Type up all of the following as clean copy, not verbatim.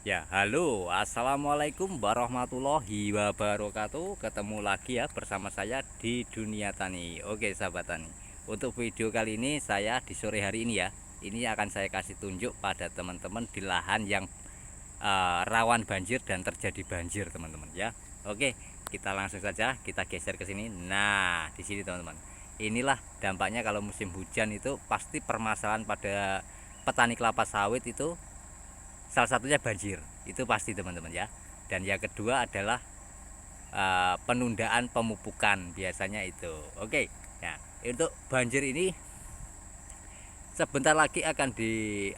Ya, halo, assalamualaikum warahmatullahi wabarakatuh. Ketemu lagi ya bersama saya di Dunia Tani. Oke, sahabat tani. Untuk video kali ini saya di sore hari ini ya. Ini akan saya kasih tunjuk pada teman-teman di lahan yang rawan banjir dan terjadi banjir, teman-teman ya. Oke, kita langsung saja kita geser ke sini. Nah, di sini teman-teman. Inilah dampaknya kalau musim hujan itu pasti permasalahan pada petani kelapa sawit itu. Salah satunya banjir, itu pasti teman-teman ya. Dan yang kedua adalah penundaan pemupukan biasanya itu. Oke. Nah, untuk banjir ini sebentar lagi akan di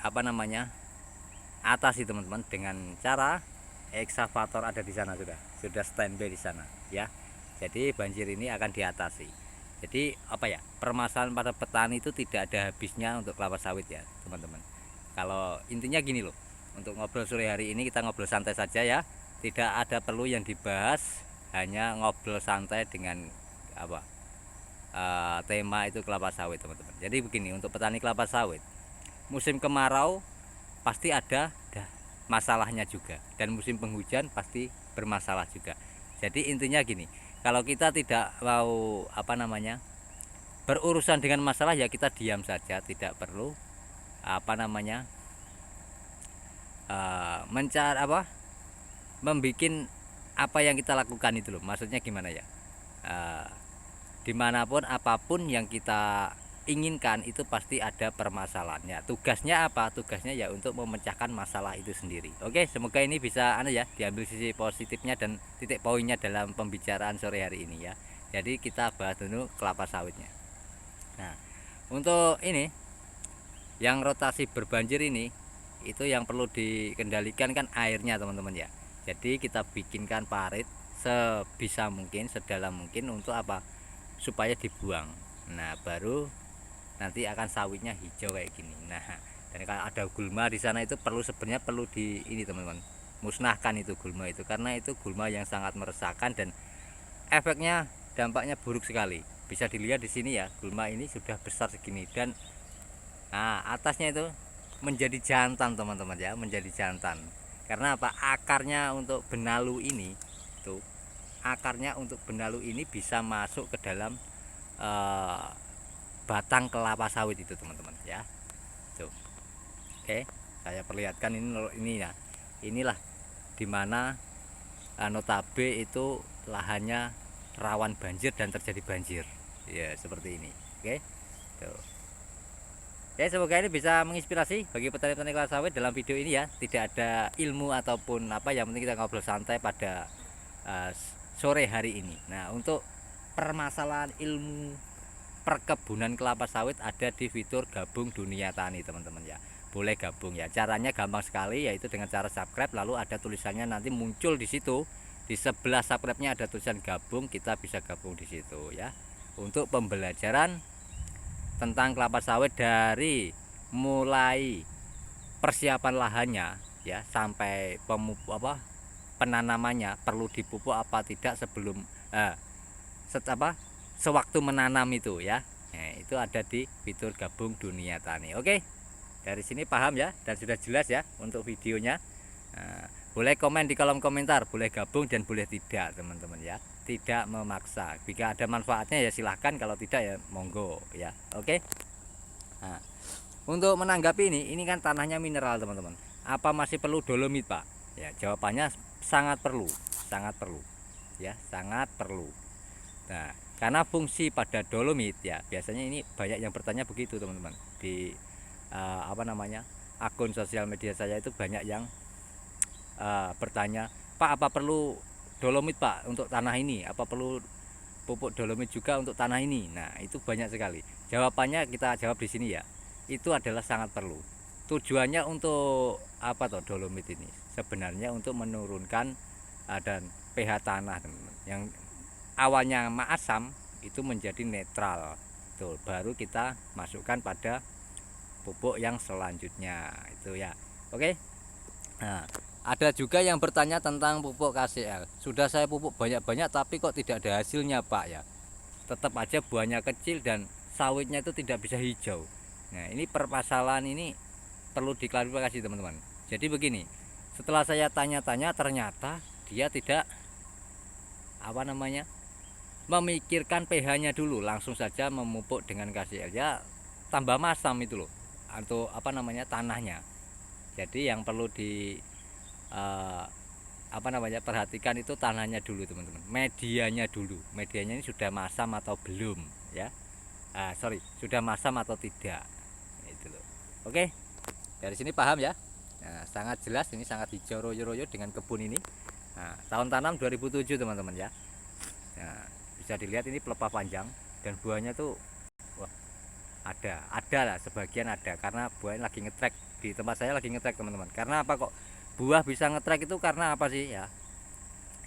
atasi teman-teman dengan cara eksavator ada di sana, sudah standby di sana ya. Jadi banjir ini akan diatasi. Jadi permasalahan pada petani itu tidak ada habisnya untuk kelapa sawit ya teman-teman. Kalau intinya gini loh, untuk ngobrol sore hari ini kita ngobrol santai saja ya, tidak ada perlu yang dibahas, hanya ngobrol santai dengan apa tema itu kelapa sawit teman-teman. Jadi begini, untuk petani kelapa sawit musim kemarau pasti ada masalahnya juga, dan musim penghujan pasti bermasalah juga. Jadi intinya gini, kalau kita tidak mau berurusan dengan masalah ya kita diam saja, tidak perlu mencari membikin apa yang kita lakukan itu loh. Maksudnya gimana ya, uh, dimanapun apapun yang kita inginkan itu pasti ada permasalahannya. Tugasnya apa? Tugasnya ya untuk memecahkan masalah itu sendiri. Oke, semoga ini bisa diambil sisi positifnya dan titik poinnya dalam pembicaraan sore hari ini ya. Jadi kita bahas dulu kelapa sawitnya. Nah, untuk ini yang rotasi berbanjir ini, itu yang perlu dikendalikan kan airnya teman-teman ya. Jadi kita bikinkan parit sebisa mungkin, sedalam mungkin, untuk apa? Supaya dibuang. Nah, baru nanti akan sawitnya hijau kayak gini. Nah, dan kalau ada gulma di sana itu sebenarnya perlu di ini teman-teman, musnahkan itu gulma itu, karena itu gulma yang sangat meresahkan dan efeknya, dampaknya buruk sekali. Bisa dilihat di sini ya, gulma ini sudah besar segini, dan atasnya itu menjadi jantan teman-teman ya, menjadi jantan. Karena apa? Akarnya untuk benalu ini tuh, akarnya untuk benalu ini bisa masuk ke dalam eh, batang kelapa sawit itu teman-teman ya. Tuh. Oke, saya perlihatkan ini ya. Inilah dimana notabe itu lahannya rawan banjir dan terjadi banjir. Ya, seperti ini. Oke. Tuh. Ya, semoga ini bisa menginspirasi bagi petani-petani kelapa sawit dalam video ini ya. Tidak ada ilmu ataupun apa, yang penting kita ngobrol santai pada uh, sore hari ini. Nah, untuk permasalahan ilmu perkebunan kelapa sawit ada di fitur gabung Dunia Tani teman-teman ya. Boleh gabung ya. Caranya gampang sekali, yaitu dengan cara subscribe, lalu ada tulisannya nanti muncul di situ. Di sebelah subscribe-nya ada tulisan gabung, kita bisa gabung di situ ya. Untuk pembelajaran tentang kelapa sawit dari mulai persiapan lahannya ya sampai penanamannya, perlu dipupuk apa tidak sebelum sewaktu menanam itu ya. Nah, itu ada di fitur gabung Dunia Tani. Oke, dari sini paham ya dan sudah jelas ya untuk videonya. Nah, boleh komen di kolom komentar, boleh gabung dan boleh tidak teman-teman ya, tidak memaksa. Jika ada manfaatnya ya silahkan, kalau tidak ya monggo ya. Oke. Nah, untuk menanggapi ini kan tanahnya mineral teman-teman, apa masih perlu dolomit pak? Ya, jawabannya sangat perlu, sangat perlu ya, sangat perlu. Nah, karena fungsi pada dolomit ya, biasanya ini banyak yang bertanya begitu teman-teman di akun sosial media saya. Itu banyak yang bertanya, Pak, apa perlu dolomit Pak untuk tanah ini? Apa perlu pupuk dolomit juga untuk tanah ini? Nah, itu banyak sekali. Jawabannya kita jawab di sini ya. Itu adalah sangat perlu. Tujuannya untuk apa toh dolomit ini? Sebenarnya untuk menurunkan dan pH tanah teman-teman. Yang awalnya asam itu menjadi netral. Tuh, baru kita masukkan pada pupuk yang selanjutnya itu ya. Oke. Nah, ada juga yang bertanya tentang pupuk KCL. Sudah saya pupuk banyak-banyak tapi kok tidak ada hasilnya Pak ya. Tetap aja buahnya kecil dan sawitnya itu tidak bisa hijau. Nah, ini permasalahan ini perlu diklarifikasi teman-teman. Jadi begini, Setelah saya tanya-tanya, ternyata dia tidak memikirkan pH-nya dulu, langsung saja memupuk dengan KCl, ya tambah masam itu loh, atau tanahnya. Jadi yang perlu di eh, perhatikan itu tanahnya dulu teman-teman, medianya dulu, medianya ini sudah masam atau belum ya, sudah masam atau tidak, itu loh. Oke, dari sini paham ya. Nah, sangat jelas, ini sangat hijau royo-royo dengan kebun ini. Nah, tahun tanam 2007 teman-teman ya. Nah, bisa dilihat ini pelepah panjang dan buahnya tuh wah, ada lah, sebagian ada, karena buahnya lagi ngetrek di tempat saya, lagi ngetrek teman-teman. Karena apa kok buah bisa ngetrek itu, karena apa sih ya?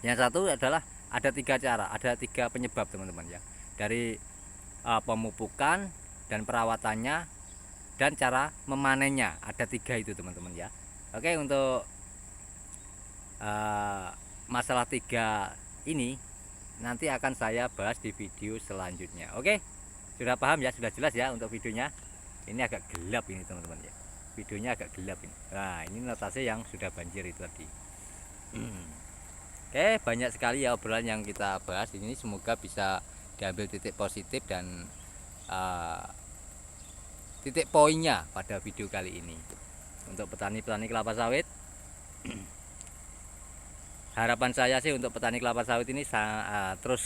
Yang satu adalah ada 3 cara, ada 3 penyebab teman-teman ya. Dari pemupukan dan perawatannya dan cara memanennya, ada 3 itu teman-teman ya. Oke, untuk masalah 3 ini nanti akan saya bahas di video selanjutnya. Oke, sudah paham ya, sudah jelas ya untuk videonya. Ini agak gelap ini teman-teman ya, videonya agak gelap ini. Nah, ini notasi yang sudah banjir itu tadi. Oke, banyak sekali ya obrolan yang kita bahas ini, semoga bisa diambil titik positif dan titik poinnya pada video kali ini. Untuk petani-petani kelapa sawit, harapan saya sih untuk petani kelapa sawit ini terus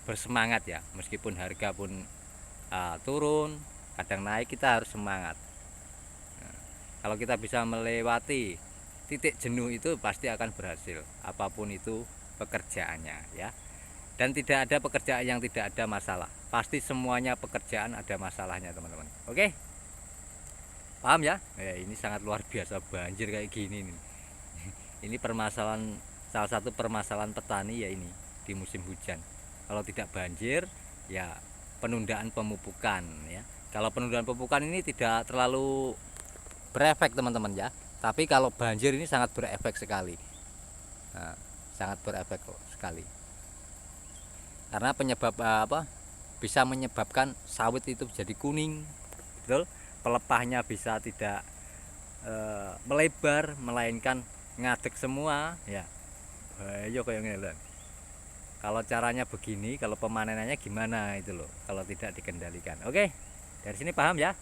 bersemangat ya, meskipun harga pun turun, kadang naik, kita harus semangat. Nah, kalau kita bisa melewati titik jenuh itu, pasti akan berhasil apapun itu pekerjaannya ya. Dan tidak ada pekerjaan yang tidak ada masalah, pasti semuanya pekerjaan ada masalahnya teman-teman. Oke, paham ya? Ini sangat luar biasa banjir kayak gini nih. Ini permasalahan, salah satu permasalahan petani ya ini di musim hujan. Kalau tidak banjir ya penundaan pemupukan ya. Kalau penundaan pemupukan ini tidak terlalu berefek teman-teman ya. Tapi kalau banjir ini sangat berefek sekali. Nah, sangat berefek sekali. Karena penyebab bisa menyebabkan sawit itu jadi kuning, betul. Pelepahnya bisa tidak melebar, melainkan ngadek semua ya. Ayo kayak ngene. Kalau caranya begini, kalau pemanenannya gimana itu loh, kalau tidak dikendalikan. Oke, dari sini paham ya.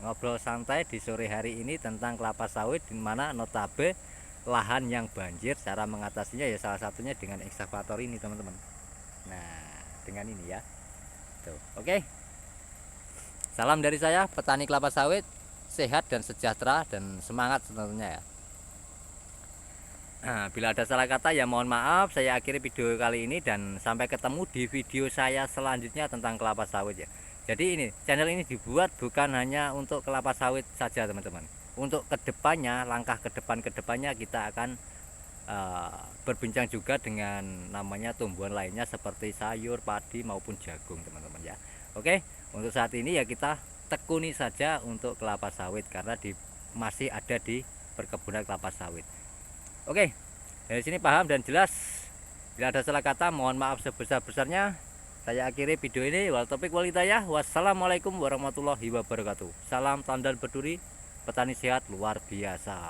Ngobrol santai di sore hari ini tentang kelapa sawit, di mana notabe lahan yang banjir, cara mengatasinya ya salah satunya dengan ekskavator ini teman-teman. Nah, dengan ini ya. Tuh, oke. Salam dari saya, petani kelapa sawit, sehat dan sejahtera dan semangat tentunya ya. Nah, bila ada salah kata ya mohon maaf. Saya akhiri video kali ini dan sampai ketemu di video saya selanjutnya tentang kelapa sawit ya. Jadi ini channel ini dibuat bukan hanya untuk kelapa sawit saja teman-teman. Untuk kedepannya, langkah kedepannya kita akan berbincang juga dengan namanya tumbuhan lainnya seperti sayur, padi maupun jagung teman-teman ya. Oke, untuk saat ini ya kita tekuni saja untuk kelapa sawit karena masih ada di perkebunan kelapa sawit. Oke, dari sini paham dan jelas. Bila ada salah kata mohon maaf sebesar-besarnya. Saya akhiri video ini. Wal taufiq wal hidayah. Wassalamualaikum warahmatullahi wabarakatuh. Salam tandan berduri, petani sehat luar biasa.